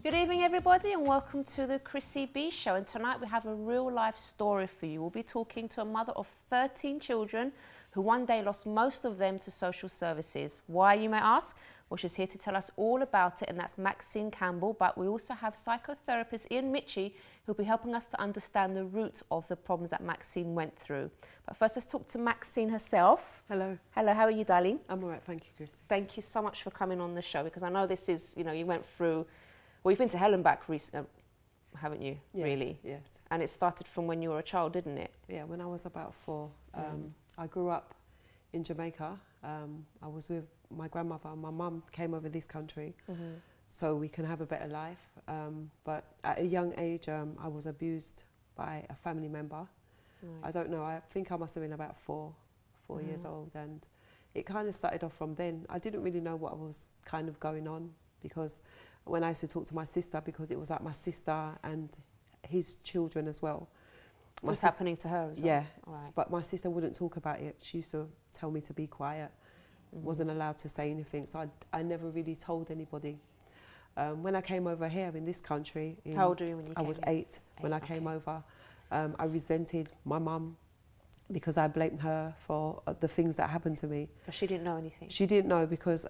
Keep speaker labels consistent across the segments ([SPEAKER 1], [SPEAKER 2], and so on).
[SPEAKER 1] Good evening, everybody, and welcome to the Chrissy B Show. And tonight we have a real-life story for you. We'll be talking to a mother of 13 children who one day lost most of them to social services. Why, you may ask? Well, she's here to tell us all about it, and that's Maxine Campbell. But we also have psychotherapist Ian Mitchie, who'll be helping us to understand the root of the problems that Maxine went through. But first, let's talk to Maxine herself.
[SPEAKER 2] Hello.
[SPEAKER 1] Hello, how are you, darling?
[SPEAKER 2] I'm all right, thank you, Chris.
[SPEAKER 1] Thank you so much for coming on the show, because I know this is, you went through... Well, you've been to Hellenbach recently, haven't you?
[SPEAKER 2] Yes,
[SPEAKER 1] really?
[SPEAKER 2] Yes.
[SPEAKER 1] And it started from when you were a child, didn't it?
[SPEAKER 2] Yeah, when I was about 4. I grew up in Jamaica. I was with my grandmother. My mum came over this country so we can have a better life. But at a young age, I was abused by a family member.
[SPEAKER 1] Right.
[SPEAKER 2] I don't know, I think I must have been about 4 years old. And it kind of started off from then. I didn't really know what was kind of going on, because when I used to talk to my sister, because it was like my sister and his children as well.
[SPEAKER 1] What was happening to her as well?
[SPEAKER 2] Yeah,
[SPEAKER 1] right.
[SPEAKER 2] But my sister wouldn't talk about it. She used to tell me to be quiet, wasn't allowed to say anything, so I never really told anybody. When I came over here in this country...
[SPEAKER 1] How old were you when you came?
[SPEAKER 2] I was 8 when I came over. I resented my mum because I blamed her for the things that happened to me.
[SPEAKER 1] But she didn't know anything?
[SPEAKER 2] She didn't know, because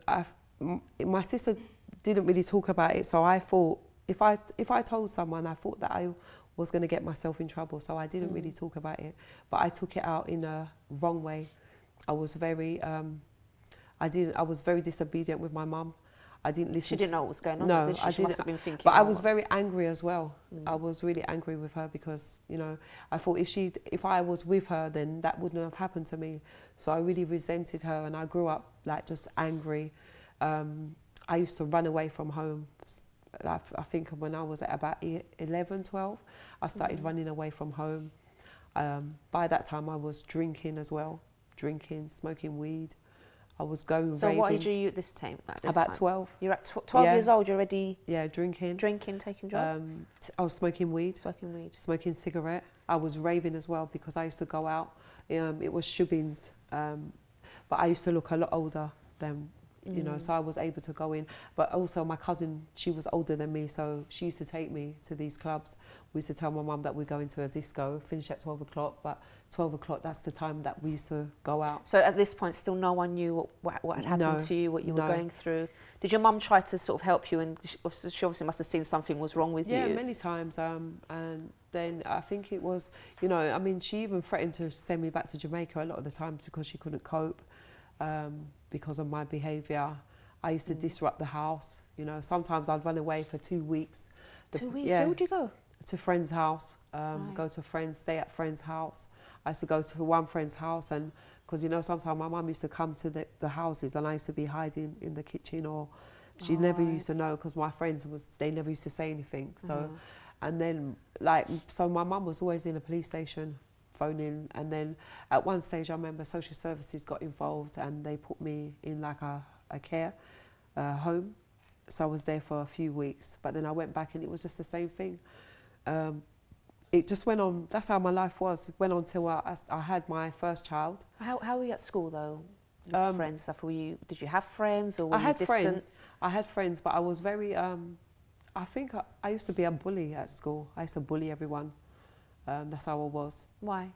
[SPEAKER 2] my sister didn't really talk about it, so I thought if I told someone, I thought that I was going to get myself in trouble, so I didn't really talk about it. But I took it out in a wrong way. I was very I was very disobedient with my mum. I didn't listen.
[SPEAKER 1] She didn't know what was going on.
[SPEAKER 2] No,
[SPEAKER 1] did she? She must have been thinking.
[SPEAKER 2] But I was very angry as well. I was really angry with her because, I thought if I was with her, then that wouldn't have happened to me. So I really resented her, and I grew up like just angry. I used to run away from home. I think when I was at about 11, 12, I started running away from home. By that time, I was drinking as well. Drinking, smoking weed. I was going
[SPEAKER 1] So
[SPEAKER 2] raving.
[SPEAKER 1] what age are you at this time?
[SPEAKER 2] About 12.
[SPEAKER 1] You're at 12 years old, you're already...
[SPEAKER 2] Yeah, drinking.
[SPEAKER 1] Drinking, taking drugs?
[SPEAKER 2] I was smoking weed.
[SPEAKER 1] Smoking weed.
[SPEAKER 2] Smoking cigarette. I was raving as well, because I used to go out. It was shubbins. But I used to look a lot older than... so I was able to go in. But also my cousin, she was older than me, so she used to take me to these clubs. We used to tell my mum that we're going to a disco, finish at 12 o'clock, but 12 o'clock, that's the time that we used to go out.
[SPEAKER 1] So at this point, still no one knew what had happened to you, what you were going through? Did your mum try to sort of help you, and she obviously must have seen something was wrong with you?
[SPEAKER 2] Yeah, many times. And then I think it was, she even threatened to send me back to Jamaica a lot of the times because she couldn't cope. Because of my behaviour. I used to disrupt the house. Sometimes I'd run away for 2 weeks.
[SPEAKER 1] 2 weeks? Yeah, where would you go?
[SPEAKER 2] To friend's house.
[SPEAKER 1] Right.
[SPEAKER 2] Go to friends, stay at friend's house. I used to go to one friend's house, and because sometimes my mum used to come to the houses, and I used to be hiding in the kitchen, or she never used to know, because my friends they never used to say anything. So, and then so my mum was always in a police station. Phoning, and then at one stage I remember social services got involved, and they put me in like a care home, so I was there for a few weeks, but then I went back and it was just the same thing. It just went on. That's how my life was. It went on till I had my first child.
[SPEAKER 1] How were you at school though? With friends stuff? Did you have friends, or were you distant?
[SPEAKER 2] Friends. I had friends, but I was very I think I used to be a bully at school. I used to bully everyone. That's how I was.
[SPEAKER 1] Why?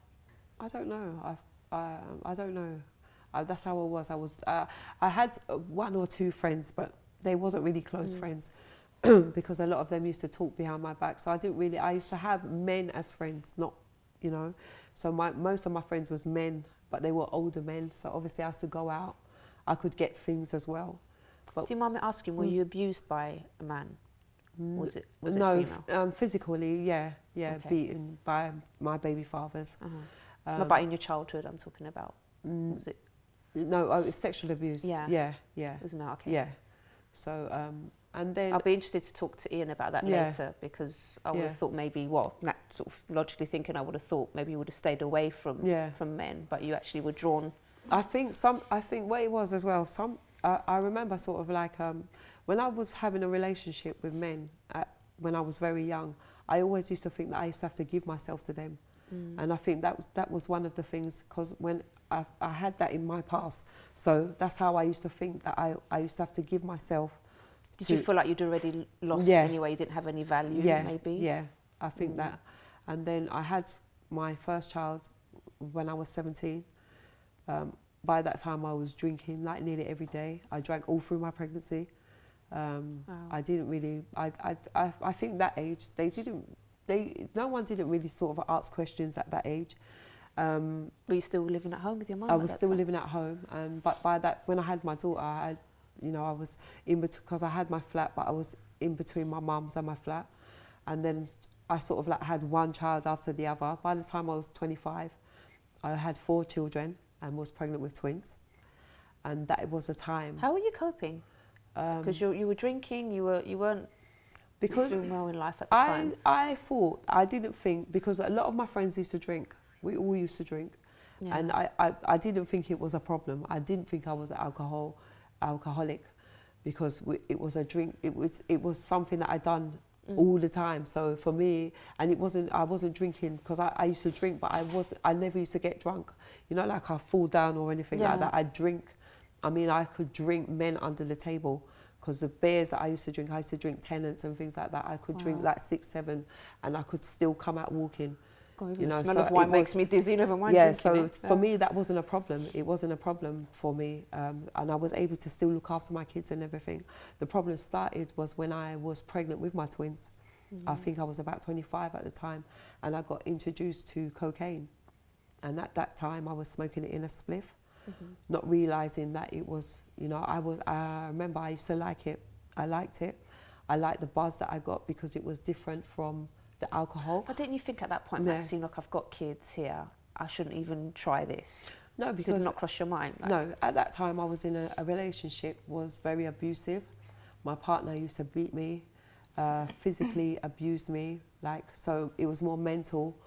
[SPEAKER 2] I don't know. I don't know. That's how I was. I had 1 or 2 friends, but they wasn't really close friends because a lot of them used to talk behind my back. So I used to have men as friends, not, So most of my friends was men, but they were older men. So obviously I used to go out. I could get things as well. But
[SPEAKER 1] do you mind me asking, were you abused by a man? Was it
[SPEAKER 2] no,
[SPEAKER 1] female?
[SPEAKER 2] Physically, yeah, beaten by my baby fathers.
[SPEAKER 1] What about in your childhood? I'm talking about. Was it?
[SPEAKER 2] No, it was sexual abuse. Yeah.
[SPEAKER 1] It was male. Okay.
[SPEAKER 2] Yeah. So and then
[SPEAKER 1] I'll be interested to talk to Ian about that later, because I would have thought maybe, sort of logically thinking, I would have thought maybe you would have stayed away from men, but you actually were drawn.
[SPEAKER 2] I think what it was as well. I remember sort of like. When I was having a relationship with men, when I was very young, I always used to think that I used to have to give myself to them. And I think that was one of the things, because when I had that in my past, so that's how I used to think, that I used to have to give myself
[SPEAKER 1] Did you feel like you'd already lost anyway? You didn't have any value, maybe?
[SPEAKER 2] Yeah, I think that. And then I had my first child when I was 17. By that time, I was drinking like nearly every day. I drank all through my pregnancy. I didn't really. I think that age no one didn't really sort of ask questions at that age.
[SPEAKER 1] Were you still living at home with your mum?
[SPEAKER 2] I was still living at home, but by that, when I had my daughter, I was in between, because I had my flat, but I was in between my mum's and my flat, and then I sort of like had one child after the other. By the time I was 25, I had 4 children and was pregnant with twins, and that was the time.
[SPEAKER 1] How were you coping? Because you were drinking, you weren't doing well in life at the time.
[SPEAKER 2] I didn't think, because a lot of my friends used to drink. We all used to drink, and I didn't think it was a problem. I didn't think I was alcoholic, because it was a drink. It was something that I done all the time. So for me, and I wasn't drinking because I used to drink, but I never used to get drunk. Like I fall down or anything like that. I drink. I mean, I could drink men under the table, because the beers that I used to drink Tennants and things like that. I could drink like 6, 7, and I could still come out walking.
[SPEAKER 1] God, the smell of wine makes me dizzy, never mind drinking it.
[SPEAKER 2] For me, that wasn't a problem. It wasn't a problem for me, and I was able to still look after my kids and everything. The problem started was when I was pregnant with my twins. I think I was about 25 at the time, and I got introduced to cocaine. And at that time, I was smoking it in a spliff, not realising that it was, I remember I used to like it. I liked it. I liked the buzz that I got, because it was different from the alcohol.
[SPEAKER 1] But didn't you think at that point, Maxine, look, I've got kids here, I shouldn't even try this?
[SPEAKER 2] No, because...
[SPEAKER 1] Did not cross your mind?
[SPEAKER 2] No, at that time I was in a relationship, was very abusive. My partner used to beat me, physically abuse me, so it was more mental.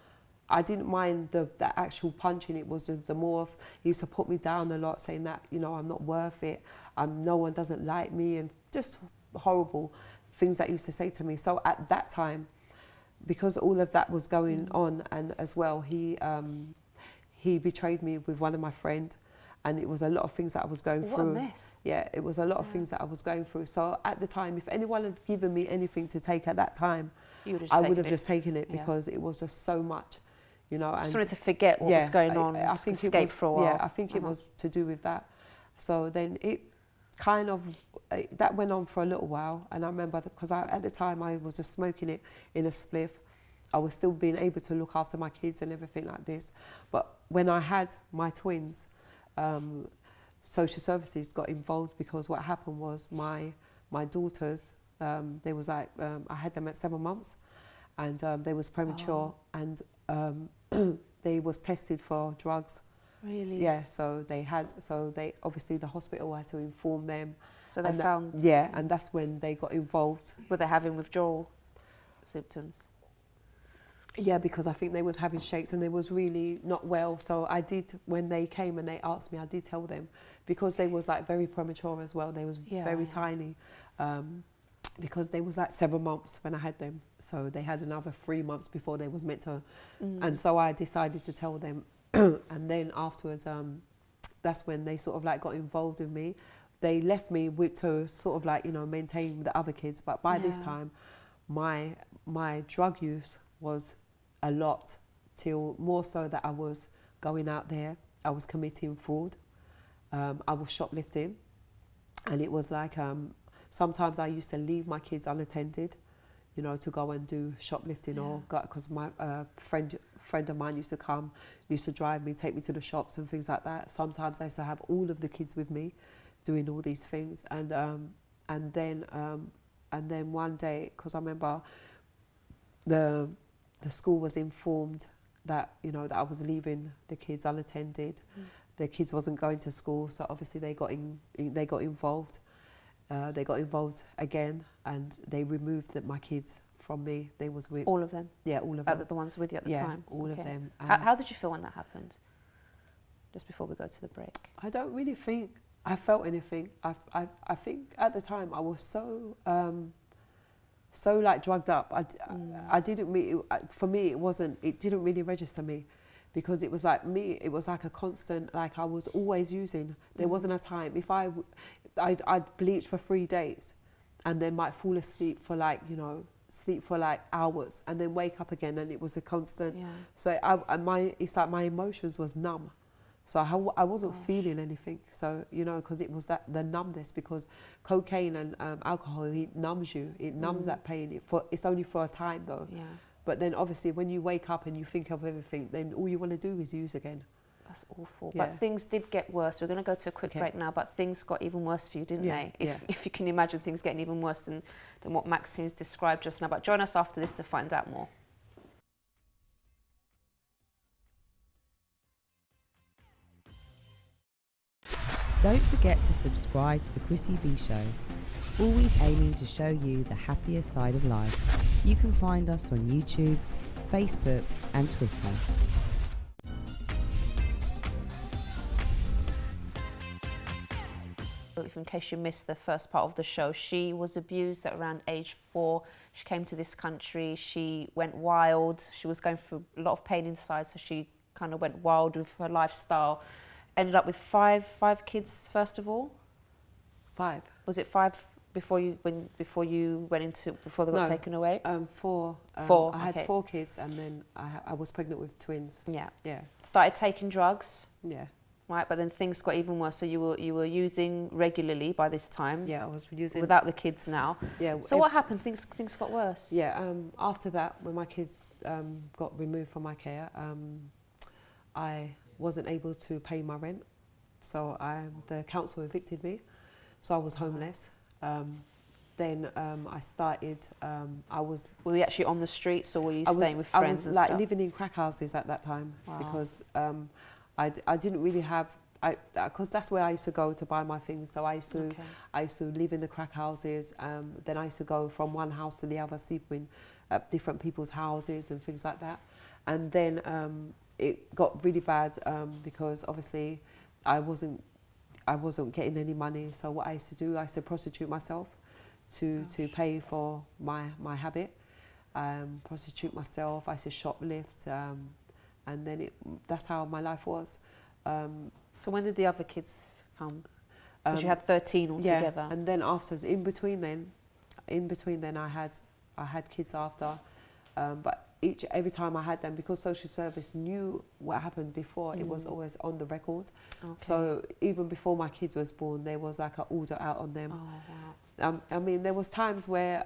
[SPEAKER 2] I didn't mind the actual punching, it was the more of, he used to put me down a lot, saying that, I'm not worth it, no one doesn't like me, and just horrible things that he used to say to me. So at that time, because all of that was going on, and as well, he betrayed me with one of my friends, and it was a lot of things that I was going through.
[SPEAKER 1] What a mess.
[SPEAKER 2] Yeah, it was a lot of things that I was going through. So at the time, if anyone had given me anything to take at that time, I would have just taken it, because it was just so much, And
[SPEAKER 1] just wanted to forget what was going on,
[SPEAKER 2] I think
[SPEAKER 1] escape for a while.
[SPEAKER 2] Yeah, I think it was to do with that. So then it kind of, that went on for a little while, and I remember, because at the time I was just smoking it in a spliff. I was still being able to look after my kids and everything like this. But when I had my twins, social services got involved, because what happened was my daughters, they was I had them at 7 months, and they was premature, and they was tested for drugs.
[SPEAKER 1] Really?
[SPEAKER 2] Yeah, so they obviously the hospital had to inform them.
[SPEAKER 1] So they found...
[SPEAKER 2] Yeah, and that's when they got involved.
[SPEAKER 1] Were they having withdrawal symptoms?
[SPEAKER 2] Yeah, because I think they was having shakes and they was really not well. So I did, when they came and they asked me, I did tell them, because they was very premature as well. They was very tiny, because they was 7 months when I had them. So they had another 3 months before they was meant to. And so I decided to tell them. And then afterwards, that's when they sort of got involved with me. They left me to sort of maintain the other kids. But by this time, my drug use was a lot, till more so that I was going out there, I was committing fraud, I was shoplifting, and it was sometimes I used to leave my kids unattended, to go and do shoplifting, or because my friend of mine used to come, used to drive me, take me to the shops and things like that. Sometimes I used to have all of the kids with me, doing all these things, and then one day, because I remember the school was informed that that I was leaving the kids unattended. The kids wasn't going to school, so obviously they got involved. They got involved again, and they removed my kids from me. They was with
[SPEAKER 1] all of them.
[SPEAKER 2] Yeah, all of them.
[SPEAKER 1] The ones with you at the time.
[SPEAKER 2] All of them.
[SPEAKER 1] How did you feel when that happened? Just before we go to the break.
[SPEAKER 2] I don't really think I felt anything. I think at the time I was so drugged up. I didn't really, for me it didn't really register me, because it was it was a constant, I was always using. There wasn't a time, if I'd bleach for 3 days, and then might fall asleep for like, you know, sleep for like hours and then wake up again, and it was a constant.
[SPEAKER 1] Yeah.
[SPEAKER 2] So it's like my emotions was numb. So I wasn't feeling anything. So, you know, because it was the numbness, because cocaine and alcohol, it numbs you. It numbs that pain. It's only for a time though.
[SPEAKER 1] Yeah.
[SPEAKER 2] But then obviously when you wake up and you think of everything, then all you want to do is use again.
[SPEAKER 1] That's awful.
[SPEAKER 2] Yeah.
[SPEAKER 1] But things did get worse. We're going to go to a quick break now, but things got even worse for you, didn't they? If you can imagine things getting even worse than what Maxine's described just now. But join us after this to find out more.
[SPEAKER 3] Don't forget to subscribe to the Chrissy B Show, always aiming to show you the happier side of life. You can find us on YouTube, Facebook and Twitter.
[SPEAKER 1] In case you missed the first part of the show, she was abused at around age 4. She came to this country, she went wild, she was going through a lot of pain inside, so she kind of went wild with her lifestyle. Ended up with five kids first of all? 5. Was it 5 before they got taken away?
[SPEAKER 2] 4.
[SPEAKER 1] 4.
[SPEAKER 2] I had 4 kids, and then I was pregnant with twins.
[SPEAKER 1] Yeah.
[SPEAKER 2] Yeah.
[SPEAKER 1] Started taking drugs.
[SPEAKER 2] Yeah.
[SPEAKER 1] Right, but then things got even worse. So you were using regularly by this time.
[SPEAKER 2] Yeah, I was using
[SPEAKER 1] without the kids now.
[SPEAKER 2] Yeah.
[SPEAKER 1] So what happened? Things got worse.
[SPEAKER 2] Yeah. After that, when my kids got removed from my care, I wasn't able to pay my rent, so the council evicted me. So I was homeless. Then I started. Were you actually on the streets, or were you staying with friends? I was like living in crack houses at that time. Wow. Because I didn't really have, because that's where I used to go to buy my things. So I used to live in the crack houses. Then I used to go from one house to the other, sleeping at different people's houses and things like that. And then it got really bad because obviously I wasn't getting any money. So what I used to do, I used to prostitute myself to pay for my habit. Prostitute myself. I used to shoplift. And then that's how my life was.
[SPEAKER 1] So when did the other kids come? Because you had 13 altogether.
[SPEAKER 2] Yeah, and then afterwards, in between then I had kids after. But every time I had them, because social service knew what happened before, it was always on the record. Okay. So even before my kids was born, there was like an order out on them. Oh, wow. I mean, there was times where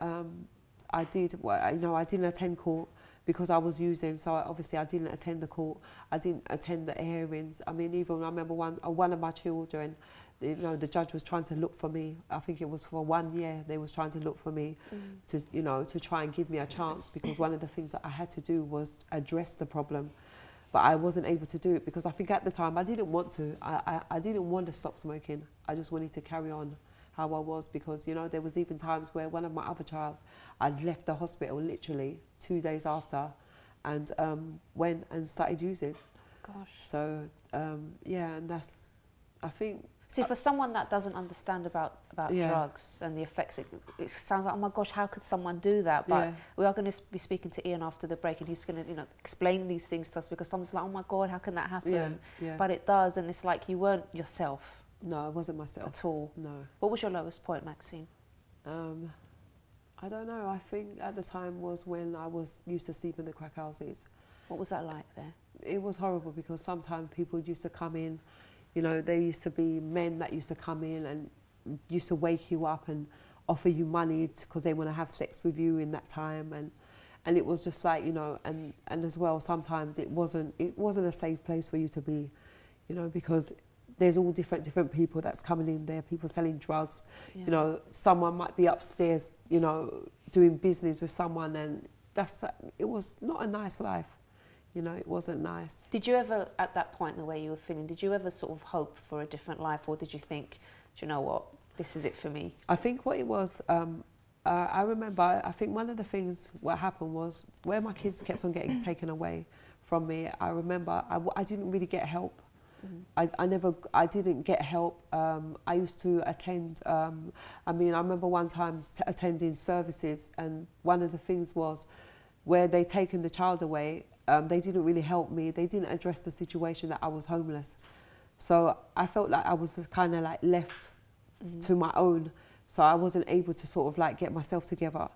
[SPEAKER 2] I didn't attend court because I was using, so obviously I didn't attend the court, I didn't attend the hearings. I mean, even I remember one of my children, you know, the judge was trying to look for me. I think it was for 1 year they was trying to look for me to try and give me a chance, because one of the things that I had to do was address the problem. But I wasn't able to do it because I think at the time I didn't want to. I didn't want to stop smoking. I just wanted to carry on how I was, because, you know, there was even times where one of my other child, I'd left the hospital literally 2 days after and went and started using.
[SPEAKER 1] Gosh.
[SPEAKER 2] So, yeah, and that's, I think...
[SPEAKER 1] See, for someone that doesn't understand about drugs and the effects, it sounds like, oh my gosh, how could someone do that? But we are going to be speaking to Ian after the break, and he's going to, you know, explain these things to us, because someone's like, oh my God, how can that happen? Yeah. But it does, and it's like you weren't yourself.
[SPEAKER 2] No, I wasn't myself.
[SPEAKER 1] At all?
[SPEAKER 2] No.
[SPEAKER 1] What was your lowest point, Maxine?
[SPEAKER 2] I don't know. I think at the time was when I was used to sleep in the crack houses.
[SPEAKER 1] What was that like there?
[SPEAKER 2] It was horrible, because sometimes people used to come in, you know, there used to be men that used to come in and used to wake you up and offer you money because they want to have sex with you in that time. And it was just like, you know, and as well, sometimes it wasn't a safe place for you to be, you know, because there's all different people that's coming in there, people selling drugs. You know, someone might be upstairs, you know, doing business with someone, and it was not a nice life. You know, it wasn't nice. Did
[SPEAKER 1] you ever, at that point, the way you were feeling, did you ever sort of hope for a different life, or did you think, do you know what, this is it for me?
[SPEAKER 2] I think what it was, I remember, I think one of the things what happened was where my kids kept on getting taken away from me. I remember I didn't really get help. I didn't get help. I used to attend, I remember one time attending services, and one of the things was where they taken the child away, they didn't really help me. They didn't address the situation that I was homeless. So I felt like I was kind of like left to my own. so I wasn't able to sort of like get myself together.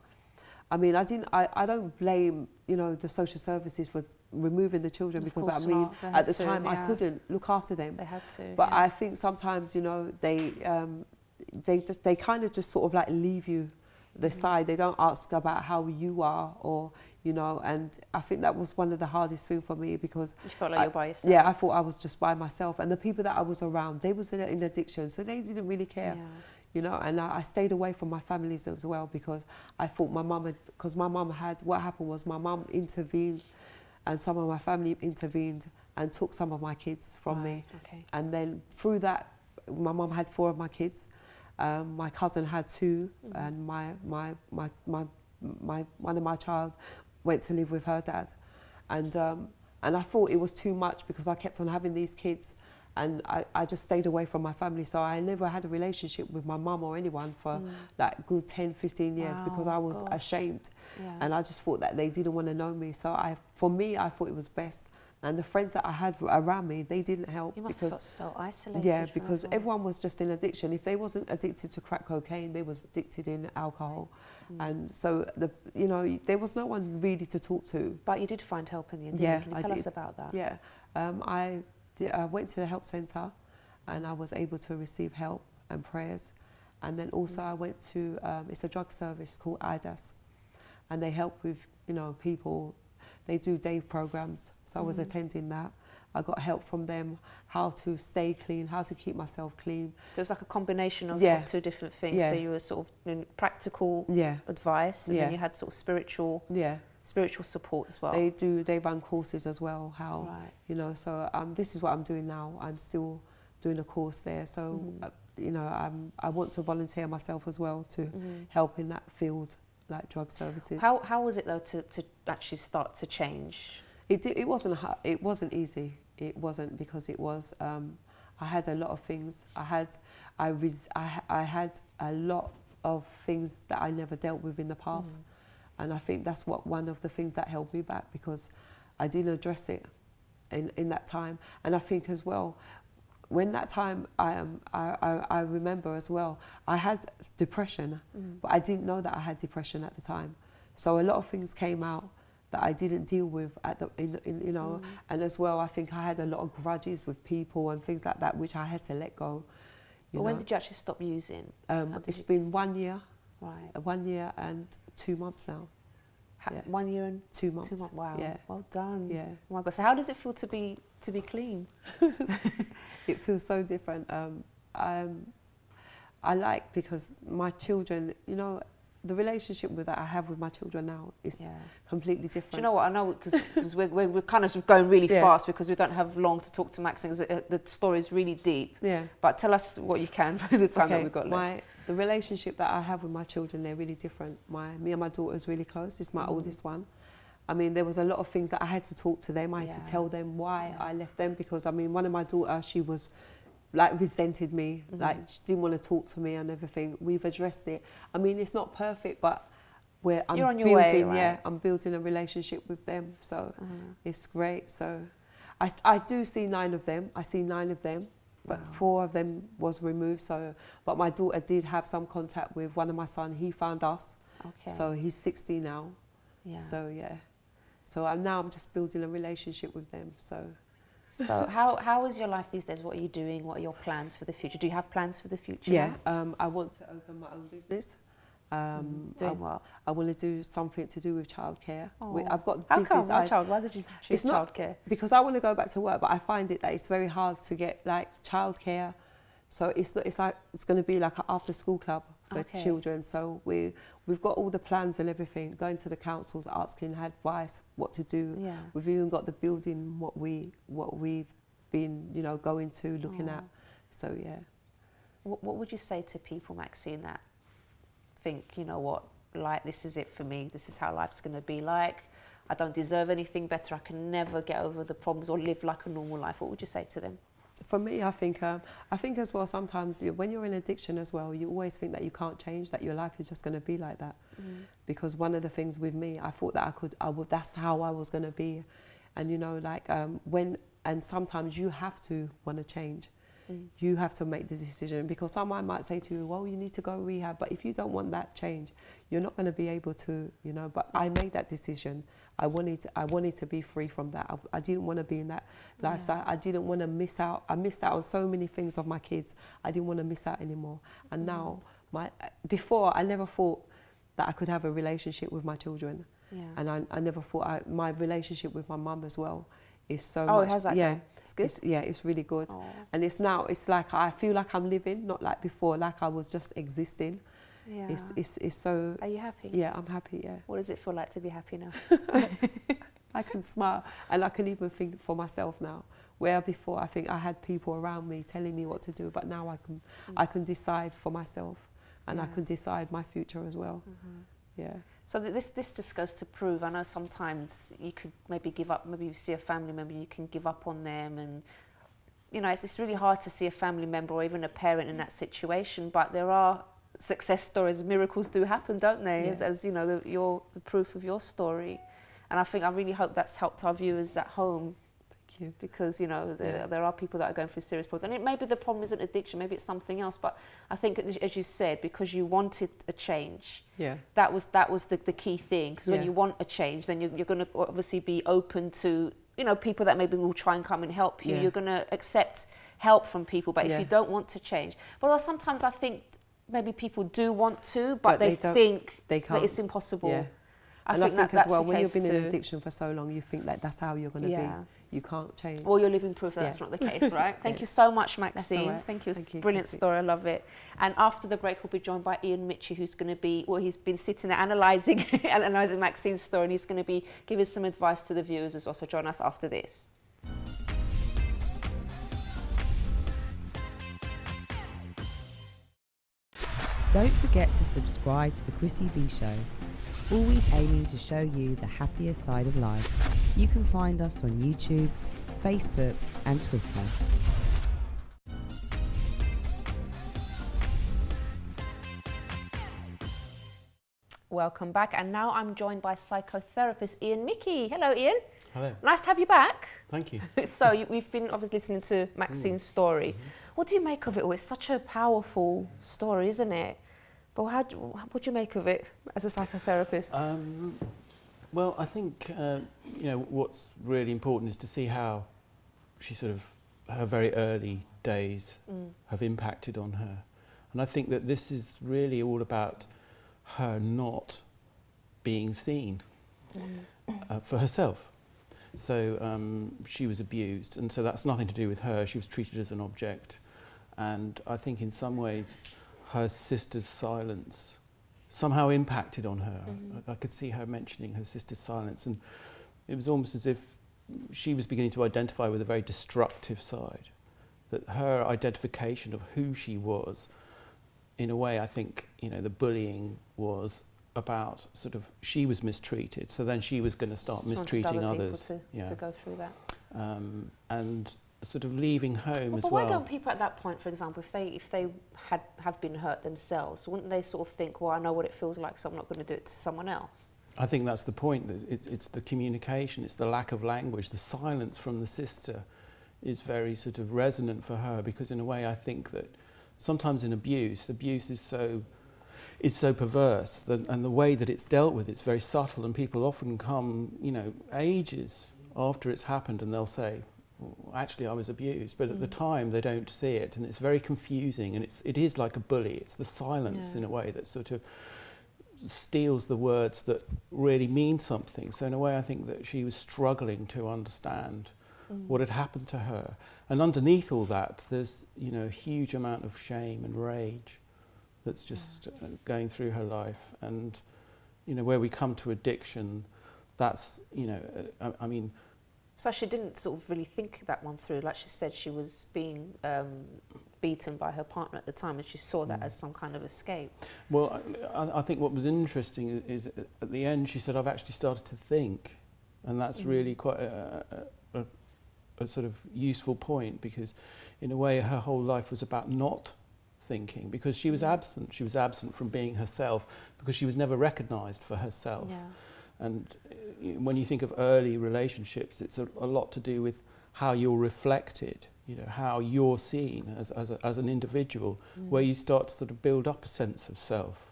[SPEAKER 2] I mean, I don't blame, you know, the social services for removing the children, because I mean, at the time I couldn't look after them.
[SPEAKER 1] They had to.
[SPEAKER 2] But I think sometimes, you know, they kind of just sort of like leave you the side. They don't ask about how you are, or, you know, and I think that was one of the hardest things for me, because
[SPEAKER 1] you felt like you're by yourself.
[SPEAKER 2] Yeah, I thought I was just by myself, and the people that I was around, they was in addiction, so they didn't really care.
[SPEAKER 1] Yeah.
[SPEAKER 2] You know, and I stayed away from my families as well, because I thought my mum had, what happened was my mum intervened, and some of my family intervened and took some of my kids from me.
[SPEAKER 1] Okay.
[SPEAKER 2] And then through that, my mum had 4 of my kids, my cousin had 2, and one of my child went to live with her dad, and I thought it was too much, because I kept on having these kids. And I just stayed away from my family. So I never had a relationship with my mum or anyone for like good 10, 15 years, because I was ashamed.
[SPEAKER 1] Yeah.
[SPEAKER 2] And I just thought that they didn't want to know me. So for me, I thought it was best. And the friends that I had around me, they didn't help.
[SPEAKER 1] You must have felt so isolated.
[SPEAKER 2] Yeah, because everyone was just in addiction. If they wasn't addicted to crack cocaine, they was addicted in alcohol. And so, you know, there was no one really to talk to.
[SPEAKER 1] But you did find help in the end,
[SPEAKER 2] Yeah,
[SPEAKER 1] Can you tell us about that?
[SPEAKER 2] Yeah. I went to the help centre, and I was able to receive help and prayers. And then also I went to, it's a drug service called awayThe, and they help with, you know, people. They do day programs, so I was attending that. I got help from them, how to stay clean, how to keep myself clean.
[SPEAKER 1] So it's like a combination of 2 different things.
[SPEAKER 2] Yeah.
[SPEAKER 1] So you were sort of in practical advice, and then you had sort of spiritual support as well.
[SPEAKER 2] They run courses as well, how, you know, so this is what I'm doing now. I'm still doing a course there. So, you know, I want to volunteer myself as well to help in that field, like drug services.
[SPEAKER 1] How was it though to actually start to change?
[SPEAKER 2] It wasn't hard. It wasn't easy. It wasn't, because it was, I had a lot of things. I had a lot of things that I never dealt with in the past. And I think that's one of the things that held me back, because I didn't address it in that time. And I think as well, when that time, I remember as well, I had depression, but I didn't know that I had depression at the time. So a lot of things came out that I didn't deal with you know, and as well, I think I had a lot of grudges with people and things like that, which I had to let go.
[SPEAKER 1] But when did you actually stop using?
[SPEAKER 2] It's been 1 year.
[SPEAKER 1] Right.
[SPEAKER 2] 1 year and 2 months now.
[SPEAKER 1] 1 year and
[SPEAKER 2] 2 months.
[SPEAKER 1] 2 months. Wow.
[SPEAKER 2] Yeah.
[SPEAKER 1] Well done.
[SPEAKER 2] Yeah.
[SPEAKER 1] Oh my God. So how does it feel to be clean?
[SPEAKER 2] It feels so different. I like, because my children, you know, the relationship that I have with my children now is completely different.
[SPEAKER 1] Do you know what? I know, because we're kind of going really fast, because we don't have long to talk to Max, because the story is really deep. Yeah. But tell us what you can for the time that we've got left.
[SPEAKER 2] The relationship that I have with my children, they're really different. Me and my daughter is really close. It's my oldest one. I mean, there was a lot of things that I had to talk to them. I had to tell them why I left them, because I mean, one of my daughters, she was like resented me, like she didn't want to talk to me and everything. We've addressed it. I mean, it's not perfect, but
[SPEAKER 1] you're on your way, right?
[SPEAKER 2] Yeah, I'm building a relationship with them, so it's great. So I do see 9 of them. I see 9 of them, but 4 of them was removed. So, but my daughter did have some contact with one of my sons. He found us. Okay. So he's 60 now. Yeah. So so I'm just building a relationship with them. So
[SPEAKER 1] how is your life these days? What are you doing? What are your plans for the future? Do you have plans for the future?
[SPEAKER 2] Yeah, I want to open my own business.
[SPEAKER 1] Doing what?
[SPEAKER 2] I want to do something to do with childcare.
[SPEAKER 1] Oh.
[SPEAKER 2] I've got
[SPEAKER 1] How
[SPEAKER 2] business.
[SPEAKER 1] come? Why did you choose childcare?
[SPEAKER 2] Because I want to go back to work, but I find that it's very hard to get like childcare. So it's going to be like an after school club for children. So we've got all the plans and everything, going to the councils, asking advice, what to do. Yeah. We've even got the building, what we've been, you know, going to, looking at. So yeah.
[SPEAKER 1] What would you say to people, Maxine, that think, you know what, like, this is it for me, this is how life's going to be like, I don't deserve anything better, I can never get over the problems or live like a normal life? What would you say to them?
[SPEAKER 2] For me, I think as well, sometimes when you're in addiction as well, you always think that you can't change, that your life is just going to be like that. Because one of the things with me, I thought that that's how I was going to be. And you know, like and sometimes you have to want to change, you have to make the decision, because someone might say to you, well, you need to go rehab, but if you don't want that change, you're not going to be able to, you know. But I made that decision. I wanted to be free from that. I didn't want to be in that lifestyle. I didn't want to miss out. I missed out on so many things of my kids. I didn't want to miss out anymore. And now, before, I never thought that I could have a relationship with my children. Yeah. And I never thought my relationship with my mum as well is so much.
[SPEAKER 1] Oh, it has that.
[SPEAKER 2] Yeah.
[SPEAKER 1] Gone. It's good.
[SPEAKER 2] It's really good. And it's like I feel like I'm living, not like before, like I was just existing. Yeah. It's so...
[SPEAKER 1] Are you happy?
[SPEAKER 2] Yeah, I'm happy, yeah.
[SPEAKER 1] What does it feel like to be happy now?
[SPEAKER 2] I can smile, and I can even think for myself now. Where before I think I had people around me telling me what to do, but now I can decide for myself, and I can decide my future as well. Yeah. So
[SPEAKER 1] this just goes to prove, I know sometimes you could maybe give up, maybe you see a family member, you can give up on them, and you know, it's really hard to see a family member or even a parent in that situation, but there are success stories, miracles do happen, don't they? Yes. As you know, the proof of your story. And I really hope that's helped our viewers at home. Thank you. Because, you know, there are people that are going through serious problems. And maybe the problem isn't addiction, maybe it's something else. But I think, as you said, because you wanted a change, that was the key thing. Because when you want a change, then you're going to obviously be open to, you know, people that maybe will try and come and help you. You're going to accept help from people. But if you don't want to change, well, sometimes I think maybe people do want to, but they think that it's impossible. Yeah. I think as well, when you've been in addiction for so long, you think that that's how you're going to be. You can't change. Well, you're living proof that that's not the case, right? Thank you so much, Maxine. Right. Thank you. It's a brilliant story. I love it. And after the break, we'll be joined by Ian Mitchie, who's going to be, well, he's been sitting there analysing Maxine's story, and he's going to be giving some advice to the viewers as well. So join us after this.
[SPEAKER 3] Don't forget to subscribe to the Chrissy B Show, always aiming to show you the happier side of life. You can find us on YouTube, Facebook and Twitter.
[SPEAKER 1] Welcome back, and now I'm joined by psychotherapist Ian Mitchie. Hello, Ian.
[SPEAKER 4] Hello.
[SPEAKER 1] Nice to have you back.
[SPEAKER 4] Thank you.
[SPEAKER 1] So we've been obviously listening to Maxine's story. What do you make of it all? It's such a powerful story, isn't it? But what do you make of it as a psychotherapist?
[SPEAKER 4] Well, I think you know, what's really important is to see how she her very early days have impacted on her, and I think that this is really all about her not being seen for herself. So she was abused, and so that's nothing to do with her. She was treated as an object, and I think in some ways her sister's silence somehow impacted on her. I could see her mentioning her sister's silence, and it was almost as if she was beginning to identify with a very destructive side, that her identification of who she was, in a way, I think, you know, the bullying was about she was mistreated, so then she was going to start mistreating others.
[SPEAKER 1] To go through that.
[SPEAKER 4] And leaving home as well.
[SPEAKER 1] But why don't people at that point, for example, if they have been hurt themselves, wouldn't they think, well, I know what it feels like, so I'm not going to do it to someone else?
[SPEAKER 4] I think that's the point. It's the communication, it's the lack of language, the silence from the sister is very resonant for her, because in a way I think that sometimes in abuse is so perverse, and the way that it's dealt with, it's very subtle, and people often come, you know, ages after it's happened, and they'll say, well, actually I was abused, but at the time they don't see it, and it's very confusing, and it is like a bully. It's the silence in a way that steals the words that really mean something. So in a way I think that she was struggling to understand what had happened to her, and underneath all that there's, you know, a huge amount of shame and rage that's just going through her life. And you know, where we come to addiction, that's, you know, I mean,
[SPEAKER 1] so she didn't really think that one through. Like she said, she was being beaten by her partner at the time, and she saw that as some kind of escape.
[SPEAKER 4] Well, I think what was interesting is at the end she said, I've actually started to think, and that's really quite a useful point, because in a way her whole life was about not thinking, because she was absent. She was absent from being herself, because she was never recognised for herself. Yeah. And when you think of early relationships, it's a lot to do with how you're reflected you know, how you're seen as an individual, where you start to sort of build up a sense of self.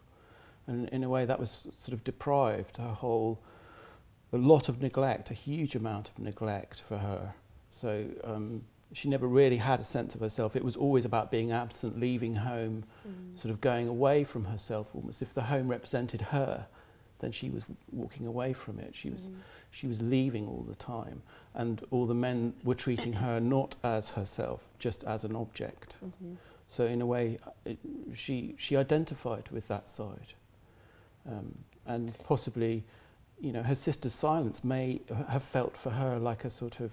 [SPEAKER 4] And in a way that was sort of deprived a lot of neglect, a huge amount of neglect for her. So she never really had a sense of herself. It was always about being absent, leaving home, sort of going away from herself almost. If the home represented her, then she was walking away from it. She was leaving all the time. And all the men were treating her not as herself, just as an object. So in a way, she identified with that side. And possibly, you know, her sister's silence may have felt for her like a sort of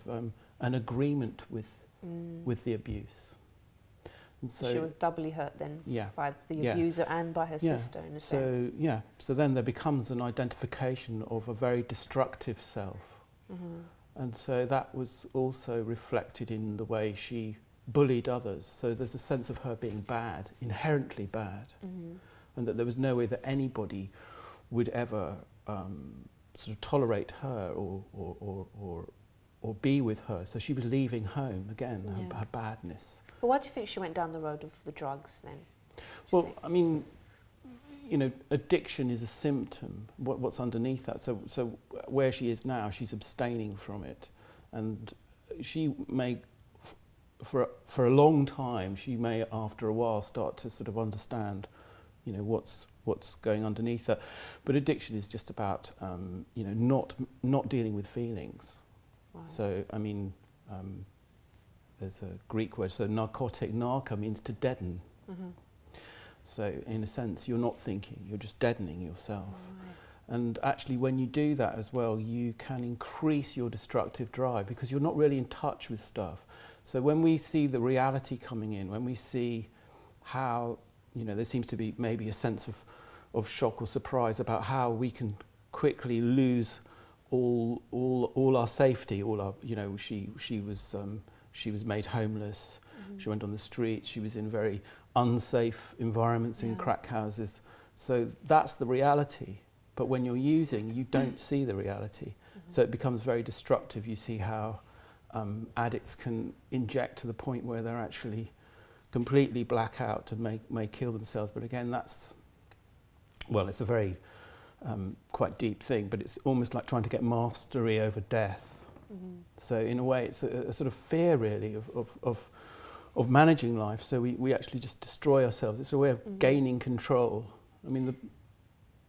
[SPEAKER 4] an agreement with the abuse. And so
[SPEAKER 1] she was doubly hurt then
[SPEAKER 4] yeah,
[SPEAKER 1] by the
[SPEAKER 4] yeah,
[SPEAKER 1] abuser and by her
[SPEAKER 4] yeah,
[SPEAKER 1] sister in a sense.
[SPEAKER 4] So then there becomes an identification of a very destructive self. And so that was also reflected in the way she bullied others. So there's a sense of her being bad, inherently bad, and that there was no way that anybody would ever sort of tolerate her or be with her. So she was leaving home again, her badness.
[SPEAKER 1] But why do you think she went down the road of the drugs then?
[SPEAKER 4] Well, I mean, you know, addiction is a symptom. What's underneath that? So where she is now, she's abstaining from it, and she may, for a long time, she may after a while start to sort of understand, you know, what's going underneath that. But addiction is just about, you know, not dealing with feelings. Right. So I mean, there's a Greek word. So narcotic, narca means to deaden. So in a sense, you're not thinking, you're just deadening yourself. Right. And actually when you do that as well, you can increase your destructive drive because you're not really in touch with stuff. So when we see the reality coming in, when we see how, you know, there seems to be maybe a sense of shock or surprise about how we can quickly lose all our safety, all our, you know, she was made homeless, she went on the street, she was in very unsafe environments in crack houses. So that's the reality. But when you're using, you don't see the reality. So it becomes very destructive. You see how addicts can inject to the point where they're actually completely black out and may kill themselves. But again, that's, well, it's a very quite deep thing, but it's almost like trying to get mastery over death. So in a way, it's a sort of fear really of managing life. So we actually just destroy ourselves. It's a way of gaining control. I mean,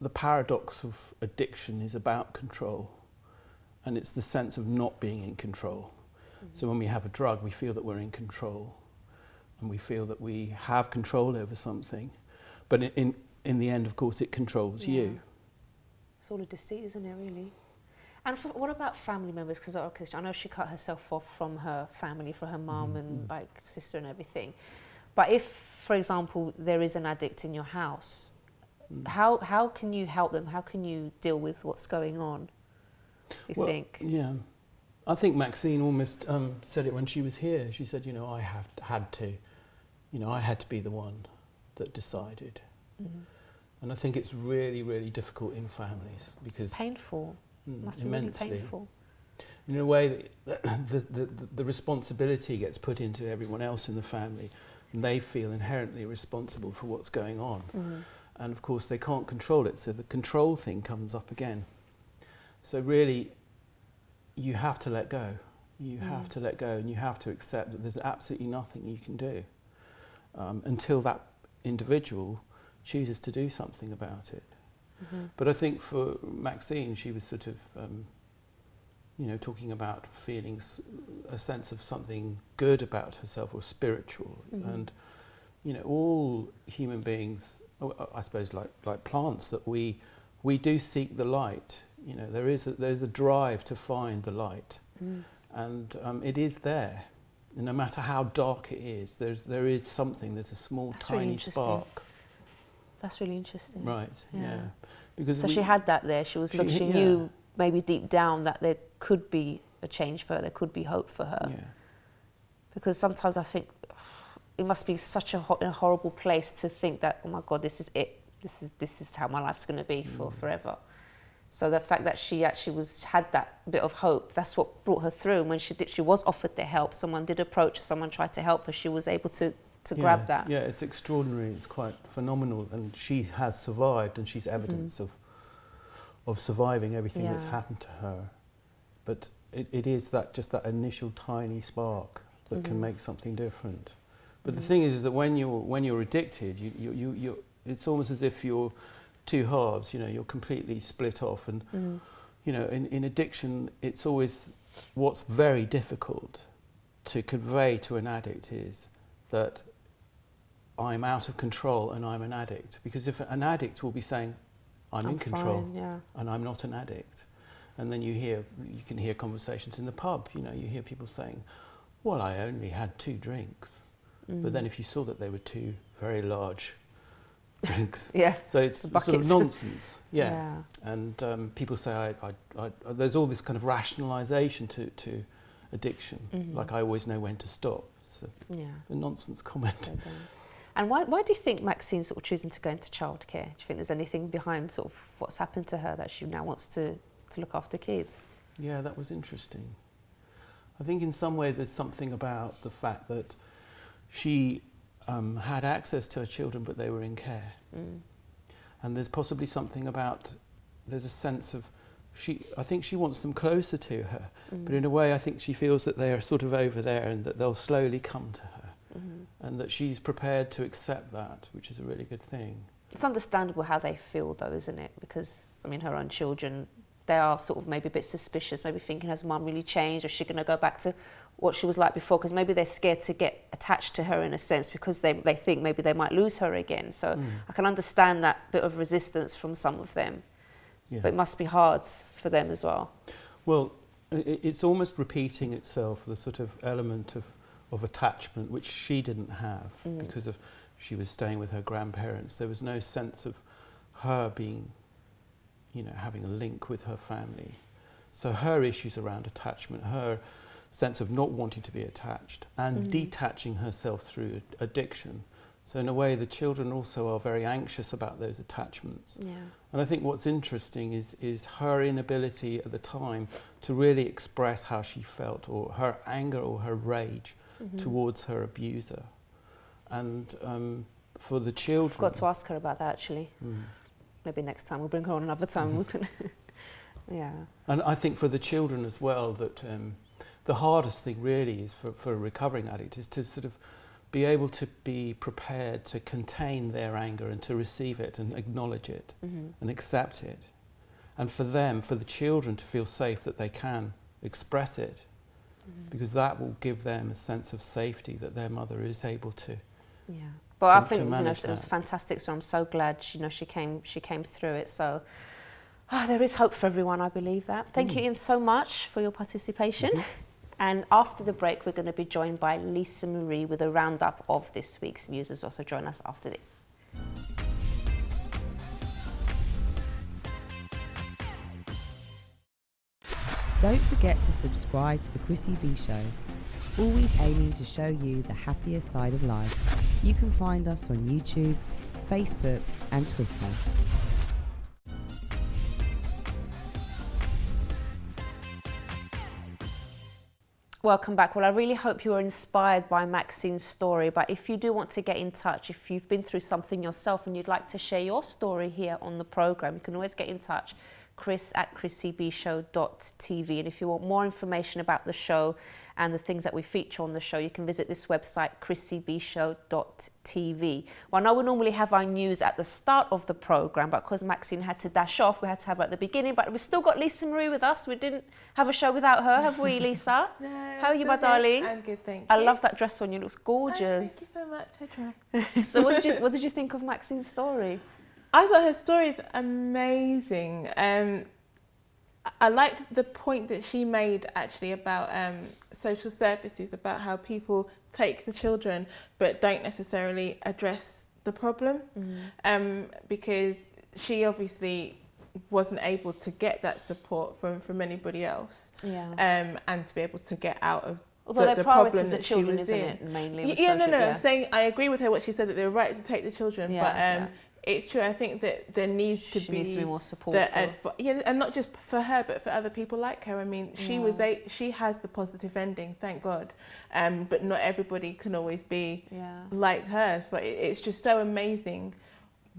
[SPEAKER 4] the paradox of addiction is about control, and it's the sense of not being in control. So when we have a drug, we feel that we're in control, and we feel that we have control over something. But in the end, of course, it controls you.
[SPEAKER 1] It's all a deceit, isn't it, really? And what about family members? Because I know she cut herself off from her family, from her mum and like sister and everything. But if, for example, there is an addict in your house, how can you help them? How can you deal with what's going on, you think?
[SPEAKER 4] Yeah. I think Maxine almost said it when she was here. She said, you know, I had to be the one that decided. And I think it's really, really difficult in families because
[SPEAKER 1] it's painful. It must be
[SPEAKER 4] immensely
[SPEAKER 1] really painful.
[SPEAKER 4] In a way, the responsibility gets put into everyone else in the family, and they feel inherently responsible for what's going on. And of course, they can't control it, so the control thing comes up again. So really, you have to let go. You have to let go, and you have to accept that there's absolutely nothing you can do until that individual chooses to do something about it. But I think for Maxine, she was sort of, you know, talking about feelings, a sense of something good about herself or spiritual. And, you know, all human beings, I suppose like plants, that we do seek the light. You know, there's a drive to find the light. And it is there. And no matter how dark it is, there is something, there's a small, tiny spark.
[SPEAKER 1] That's really interesting.
[SPEAKER 4] Right, yeah. Because
[SPEAKER 1] so she had that there. She knew maybe deep down that there could be a change for her, there could be hope for her.
[SPEAKER 4] Yeah.
[SPEAKER 1] Because sometimes I think it must be such a horrible place to think that, oh my God, this is it. This is how my life's going to be for forever. So the fact that she actually had that bit of hope, that's what brought her through. And when she was offered the help, someone did approach her, someone tried to help her, she was able to grab that.
[SPEAKER 4] Yeah, it's extraordinary, it's quite phenomenal, and she has survived, and she's evidence of surviving everything that's happened to her. But it is just that initial tiny spark that can make something different. But the thing is that when you're addicted, it's almost as if you're two halves. You know, you're completely split off, and you know, in addiction, it's always what's very difficult to convey to an addict is that I'm out of control and I'm an addict. Because if an addict will be saying, I'm in control and I'm not an addict. And then you can hear conversations in the pub, you know, you hear people saying, well, I only had 2 drinks. But then if you saw that they were 2 very large drinks. So it's sort of nonsense. And people say, there's all this kind of rationalisation to addiction, like I always know when to stop. It's a nonsense comment.
[SPEAKER 1] And why do you think Maxine's sort of choosing to go into childcare? Do you think there's anything behind sort of what's happened to her that she now wants to look after kids?
[SPEAKER 4] Yeah, that was interesting. I think in some way there's something about the fact that she had access to her children, but they were in care. And there's possibly something about, there's a sense of, I think she wants them closer to her, but in a way I think she feels that they are sort of over there and that they'll slowly come to her. And that she's prepared to accept that, which is a really good thing.
[SPEAKER 1] It's understandable how they feel though, isn't it? Because, I mean, her own children, they are sort of maybe a bit suspicious, maybe thinking, has mum really changed? Or is she going to go back to what she was like before? Because maybe they're scared to get attached to her in a sense, because they think maybe they might lose her again. So I can understand that bit of resistance from some of them. But it must be hard for them as well.
[SPEAKER 4] Well, it's almost repeating itself, the sort of element of attachment, which she didn't have because she was staying with her grandparents. There was no sense of her being, you know, having a link with her family. So her issues around attachment, her sense of not wanting to be attached and detaching herself through addiction. So in a way, the children also are very anxious about those attachments. And I think what's interesting is her inability at the time to really express how she felt, or her anger or her rage towards her abuser. And for the children...
[SPEAKER 1] I forgot to ask her about that, actually. Maybe next time, we'll bring her on another time. We can And
[SPEAKER 4] I think for the children as well, that the hardest thing really is for a recovering addict is to sort of be able to be prepared to contain their anger and to receive it and acknowledge it and accept it. And for them, for the children, to feel safe that they can express it, because that will give them a sense of safety that their mother is able to.
[SPEAKER 1] But I think, you know, it was fantastic. So I'm so glad, you know, she came through it. So there is hope for everyone. I believe that. Thank you, Ian, so much for your participation. And after the break, we're going to be joined by Lisa Marie with a roundup of this week's news as well. So join us after this.
[SPEAKER 3] Don't forget to subscribe to the Chrissy B Show, always aiming to show you the happier side of life. You can find us on YouTube, Facebook and Twitter.
[SPEAKER 1] Welcome back. Well, I really hope you were inspired by Maxine's story, but if you do want to get in touch, if you've been through something yourself and you'd like to share your story here on the programme, you can always get in touch, chris@chrissybshow.tv. And if you want more information about the show and the things that we feature on the show, you can visit this website, chrissybshow.tv. Well, I know we normally have our news at the start of the programme, but because Maxine had to dash off, we had to have her at the beginning. But we've still got Lisa Marie with us. We didn't have a show without her, have we, Lisa?
[SPEAKER 5] No.
[SPEAKER 1] How are you, my darling?
[SPEAKER 5] I'm good, thank you.
[SPEAKER 1] I love that dress on you. It looks gorgeous.
[SPEAKER 5] Oh, thank you so much. I try.
[SPEAKER 1] So what did you think of Maxine's story?
[SPEAKER 5] I thought her story is amazing. I liked the point that she made actually about social services, about how people take the children but don't necessarily address the problem, because she obviously wasn't able to get that support from anybody else, and to be able to get out of
[SPEAKER 1] Although
[SPEAKER 5] the
[SPEAKER 1] priority
[SPEAKER 5] problem
[SPEAKER 1] is the
[SPEAKER 5] that
[SPEAKER 1] children,
[SPEAKER 5] she was
[SPEAKER 1] isn't
[SPEAKER 5] in.
[SPEAKER 1] it? Mainly.
[SPEAKER 5] I'm saying I agree with her what she said, that they were right to take the children, but it's true. I think that there needs to be
[SPEAKER 1] more support.
[SPEAKER 5] And not just for her, but for other people like her. I mean, she has the positive ending, thank God. But not everybody can always be like hers. But it's just so amazing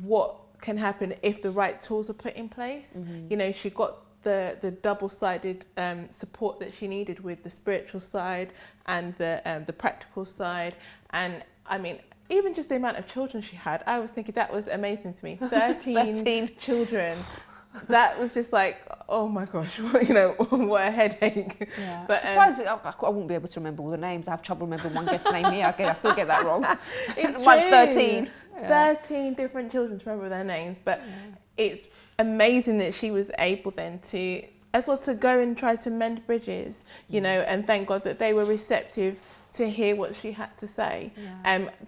[SPEAKER 5] what can happen if the right tools are put in place. You know, she got the double-sided support that she needed with the spiritual side and the practical side. And I mean, even just the amount of children she had, I was thinking that was amazing to me. 13 children. That was just like, oh my gosh, you know, what a headache.
[SPEAKER 1] Yeah.
[SPEAKER 5] But
[SPEAKER 1] surprised I won't be able to remember all the names. I have trouble remembering one guest's name here. I still get that wrong.
[SPEAKER 5] It's
[SPEAKER 1] like
[SPEAKER 5] true.
[SPEAKER 1] 13.
[SPEAKER 5] 13 different children to remember their names. But it's amazing that she was able then to, as well, to go and try to mend bridges, you know, and thank God that they were receptive to hear what she had to say.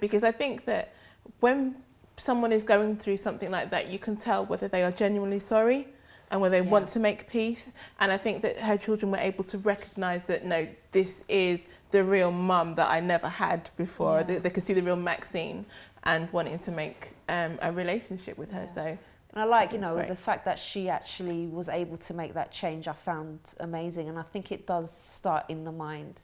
[SPEAKER 5] Because I think that when someone is going through something like that, you can tell whether they are genuinely sorry and whether they want to make peace. And I think that her children were able to recognise that, no, this is the real mum that I never had before. They could see the real Maxine and wanting to make a relationship with her. So,
[SPEAKER 1] and I like, you know, the fact that she actually was able to make that change, I found amazing. And I think it does start in the mind.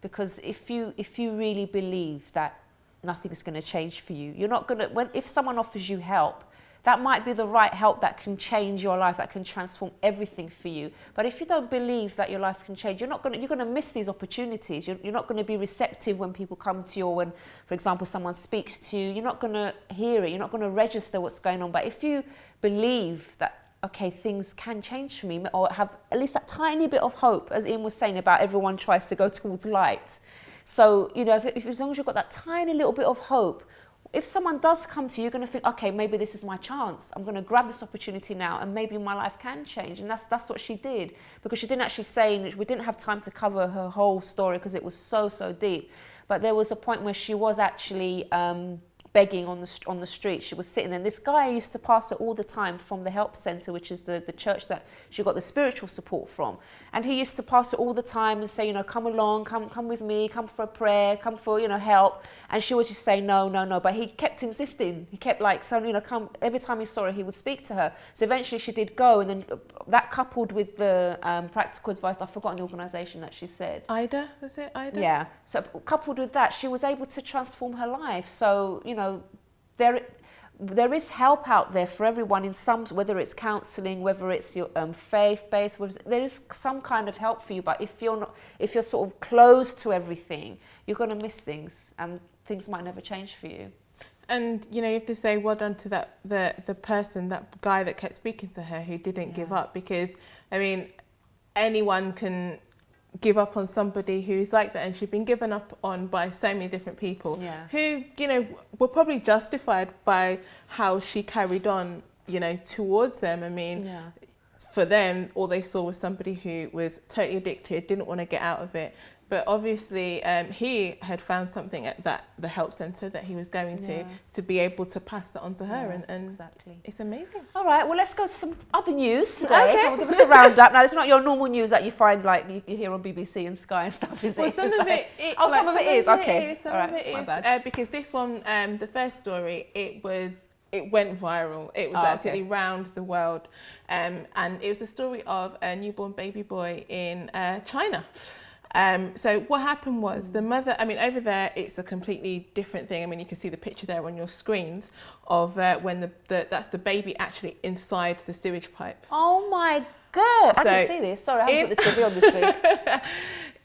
[SPEAKER 1] Because if you really believe that nothing's going to change for you, you're not going to, if someone offers you help, that might be the right help that can change your life, that can transform everything for you. But if you don't believe that your life can change, you're going to miss these opportunities. You're not going to be receptive when people come to you, or when, for example, someone speaks to you. You're not going to hear it. You're not going to register what's going on. But if you believe that, okay, things can change for me, or have at least that tiny bit of hope, as Ian was saying about everyone tries to go towards light. So, you know, if as long as you've got that tiny little bit of hope, if someone does come to you, you're going to think, okay, maybe this is my chance. I'm going to grab this opportunity now, and maybe my life can change. And that's what she did, because she didn't actually say, we didn't have time to cover her whole story because it was so deep. But there was a point where she was actually begging on the street. She was sitting there. And this guy used to pass her all the time from the help centre, which is the church that she got the spiritual support from. And he used to pass her all the time and say, you know, come along, come with me, come for a prayer, come for, you know, help. And she was just saying, no. But he kept insisting. He kept like, so, you know, come. Every time he saw her, he would speak to her. So eventually she did go. And then that coupled with the practical advice, I've forgotten the organisation that she said.
[SPEAKER 5] Ida, was it Ida?
[SPEAKER 1] Yeah. So coupled with that, she was able to transform her life. So, you know, there is help out there for everyone in some, whether it's counselling, whether it's your faith-based, there is some kind of help for you. But if you're sort of closed to everything, you're going to miss things, and things might never change for you.
[SPEAKER 5] And, you know, you have to say well done to that the person, that guy that kept speaking to her, who didn't give up. Because, I mean, anyone can give up on somebody who's like that, and she'd been given up on by so many different people who, you know, were probably justified by how she carried on, you know, towards them. I mean, for them, all they saw was somebody who was totally addicted, didn't want to get out of it. But obviously, he had found something at the help centre that he was going to be able to pass that on to her. And
[SPEAKER 1] exactly.
[SPEAKER 5] It's amazing.
[SPEAKER 1] All right, well, let's go to some other news today. Okay. We'll give us a roundup. Now, it's not your normal news that you find, like, you hear on BBC and Sky and stuff, is it?
[SPEAKER 5] Some of it
[SPEAKER 1] is. Okay.
[SPEAKER 5] Some of it is. My bad. Because this one, the first story, it went viral. It was absolutely round the world. And it was the story of a newborn baby boy in China. So what happened was the mother, I mean, over there, it's a completely different thing. I mean, you can see the picture there on your screens of when that's the baby actually inside the sewage pipe.
[SPEAKER 1] Oh my God, I didn't see this. Sorry, I haven't put the TV on this week.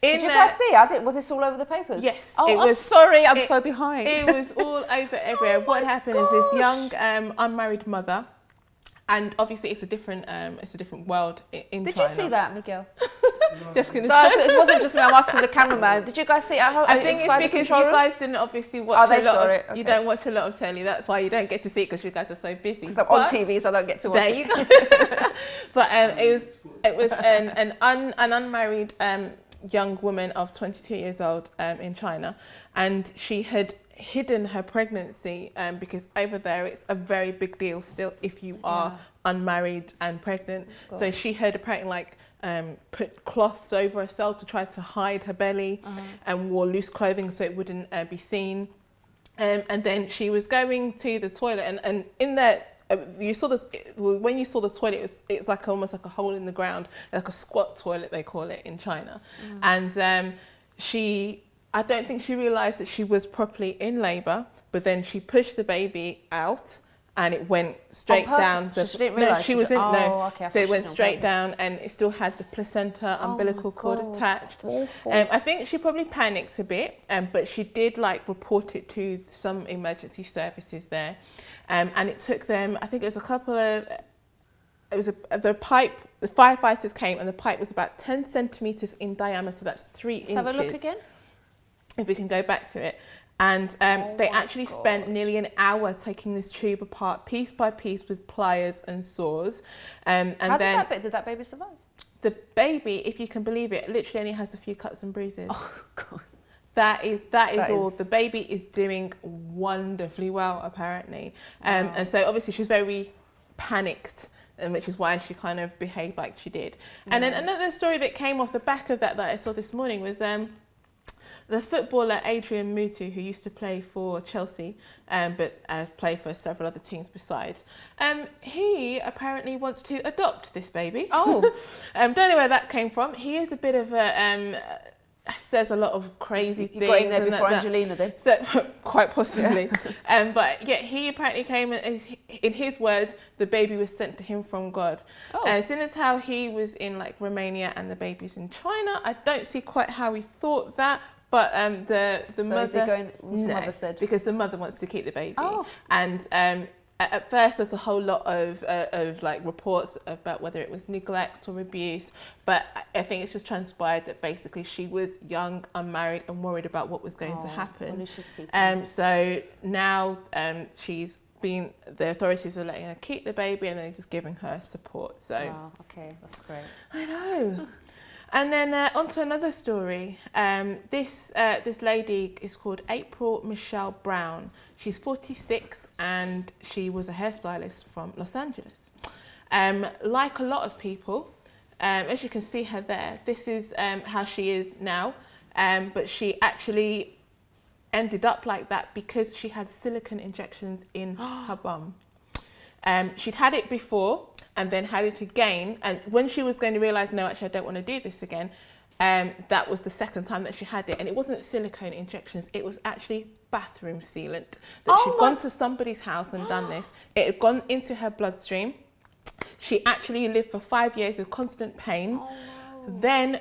[SPEAKER 1] Did you guys see? Was this all over the papers?
[SPEAKER 5] Yes.
[SPEAKER 1] I'm sorry, I'm so behind.
[SPEAKER 5] It was all over everywhere. What happened is this young unmarried mother, and obviously it's a different world in China.
[SPEAKER 1] Did you see that, Miguel?
[SPEAKER 5] Just
[SPEAKER 1] so it wasn't just me. I'm asking the cameraman. Did you guys see it?
[SPEAKER 5] I think it's because you guys didn't obviously watch a lot.
[SPEAKER 1] Okay.
[SPEAKER 5] You don't watch a lot of telly. That's why you don't get to see it, because you guys are so busy.
[SPEAKER 1] Because I'm on TV, so I don't get to watch
[SPEAKER 5] there
[SPEAKER 1] it.
[SPEAKER 5] There you go. But it was an unmarried young woman of 22 years old in China, and she had hidden her pregnancy because over there it's a very big deal still if you are unmarried and pregnant. So she had apparently put cloths over herself to try to hide her belly and wore loose clothing so it wouldn't be seen. And then she was going to the toilet, and in there, you saw this, when you saw the toilet, it's like almost like a hole in the ground, like a squat toilet, they call it in China. And I don't think she realised that she was properly in labour, but then she pushed the baby out and it went straight down.
[SPEAKER 1] She didn't realise?
[SPEAKER 5] She was in,
[SPEAKER 1] okay,
[SPEAKER 5] so it went straight down and it still had the placenta, umbilical cord attached. I think she probably panicked a bit, but she did like report it to some emergency services there. And it took them, I think it was a couple of, the firefighters came and the pipe was about 10 centimetres in diameter, that's 3 inches.
[SPEAKER 1] Let's have a look again.
[SPEAKER 5] If we can go back to it. And they actually spent nearly an hour taking this tube apart piece by piece with pliers and saws. And
[SPEAKER 1] How
[SPEAKER 5] then
[SPEAKER 1] did that baby survive?
[SPEAKER 5] the baby, if you can believe it, literally only has a few cuts and bruises.
[SPEAKER 1] Oh, God.
[SPEAKER 5] That is all. The baby is doing wonderfully well, apparently. And so obviously she was very panicked, which is why she kind of behaved like she did. And then another story that came off the back of that I saw this morning was the footballer Adrian Mutu, who used to play for Chelsea, but played for several other teams besides. He apparently wants to adopt this baby.
[SPEAKER 1] Oh.
[SPEAKER 5] Don't know where that came from. He is a bit of a... says a lot of crazy things.
[SPEAKER 1] You got in there before Angelina then?
[SPEAKER 5] So, quite possibly. But yeah, he apparently came and in his words, the baby was sent to him from God. And seeing as how he was in like Romania and the baby's in China, I don't see quite how he thought that. But the mother,
[SPEAKER 1] mother said?
[SPEAKER 5] Because the mother wants to keep the baby.
[SPEAKER 1] Oh.
[SPEAKER 5] And at first there's a whole lot of like reports about whether it was neglect or abuse, but I think it's just transpired that basically she was young, unmarried and worried about what was going to happen. So now the authorities are letting her keep the baby and they're just giving her support. So
[SPEAKER 1] okay, that's great.
[SPEAKER 5] I know. And then on to another story. This lady is called April Michelle Brown. She's 46 and she was a hairstylist from Los Angeles. Like a lot of people, as you can see her there, this is how she is now. But she actually ended up like that because she had silicone injections in her bum. She'd had it before and then had it again. And when she was going to realise, no, actually, I don't want to do this again, that was the second time that she had it. And it wasn't silicone injections. It was actually bathroom sealant. That she'd gone to somebody's house and done this. It had gone into her bloodstream. She actually lived for 5 years with constant pain. Then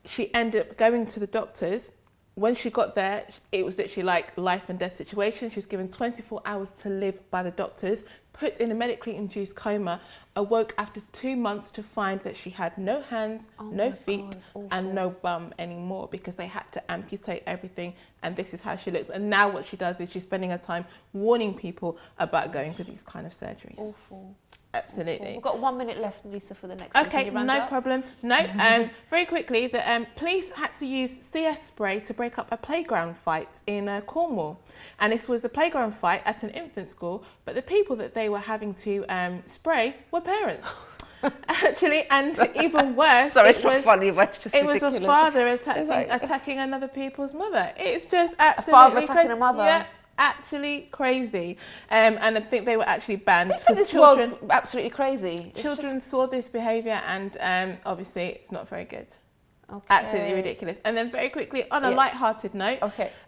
[SPEAKER 5] she ended up going to the doctors. When she got there, it was literally like life and death situation. She was given 24 hours to live by the doctors, put in a medically induced coma, awoke after 2 months to find that she had no hands, no feet, and no bum anymore because they had to amputate everything. And this is how she looks. And now what she does is she's spending her time warning people about going for these kind of surgeries.
[SPEAKER 1] Awful.
[SPEAKER 5] Absolutely.
[SPEAKER 1] We've got 1 minute left, Lisa, for the next
[SPEAKER 5] Okay, no problem. No, very quickly, the police had to use CS spray to break up a playground fight in Cornwall. And this was a playground fight at an infant school, but the people that they were having to spray were parents. Actually, and even worse,
[SPEAKER 1] sorry, it's not funny, but it's just
[SPEAKER 5] ridiculous.
[SPEAKER 1] Was
[SPEAKER 5] a father attacking another people's mother. It's just absolutely
[SPEAKER 1] a father attacking
[SPEAKER 5] crazy.
[SPEAKER 1] a mother.
[SPEAKER 5] Yeah, actually crazy. And I think they were actually banned because
[SPEAKER 1] this world's absolutely crazy.
[SPEAKER 5] Children saw this behaviour and obviously it's not very good.
[SPEAKER 1] Okay.
[SPEAKER 5] Absolutely ridiculous. And then very quickly, on a light-hearted note,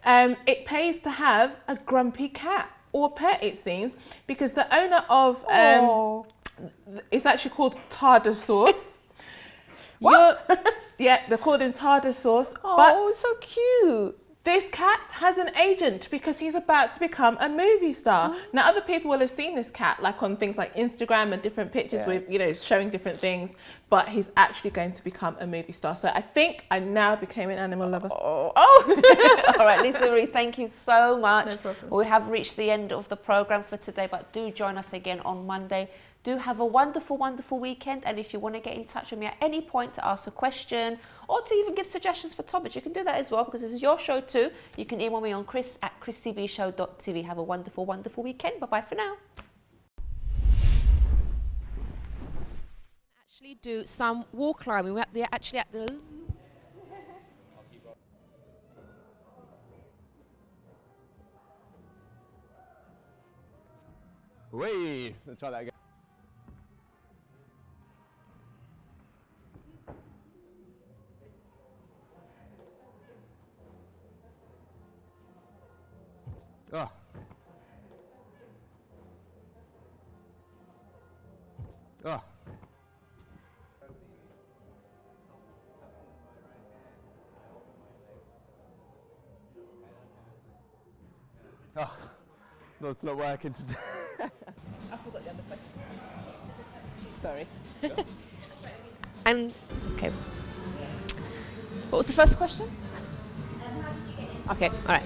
[SPEAKER 5] it pays to have a grumpy cat or pet, it seems, because the owner of it's actually called Tartar Sauce.
[SPEAKER 1] What?
[SPEAKER 5] Yeah, they're called him Tartar Sauce.
[SPEAKER 1] Oh,
[SPEAKER 5] but
[SPEAKER 1] it's so cute.
[SPEAKER 5] This cat has an agent because he's about to become a movie star. Now, other people will have seen this cat like on things like Instagram and different pictures with, you know, showing different things, but he's actually going to become a movie star. So I think I now became an animal lover.
[SPEAKER 1] All right, Lisa Marie, thank you so much.
[SPEAKER 5] No problem.
[SPEAKER 1] We have reached the end of the programme for today, but do join us again on Monday. Do have a wonderful, wonderful weekend. And if you want to get in touch with me at any point to ask a question or to even give suggestions for topics, you can do that as well because this is your show too. You can email me on chris@chrissybshow.tv. Have a wonderful, wonderful weekend. Bye-bye for now. Actually do some wall climbing. We're actually at the...
[SPEAKER 6] Whee! Let's try that again. Oh. Oh. Oh, no, it's not working today.
[SPEAKER 1] I forgot the other question. Sorry. And, okay. What was the first question? Okay, all right.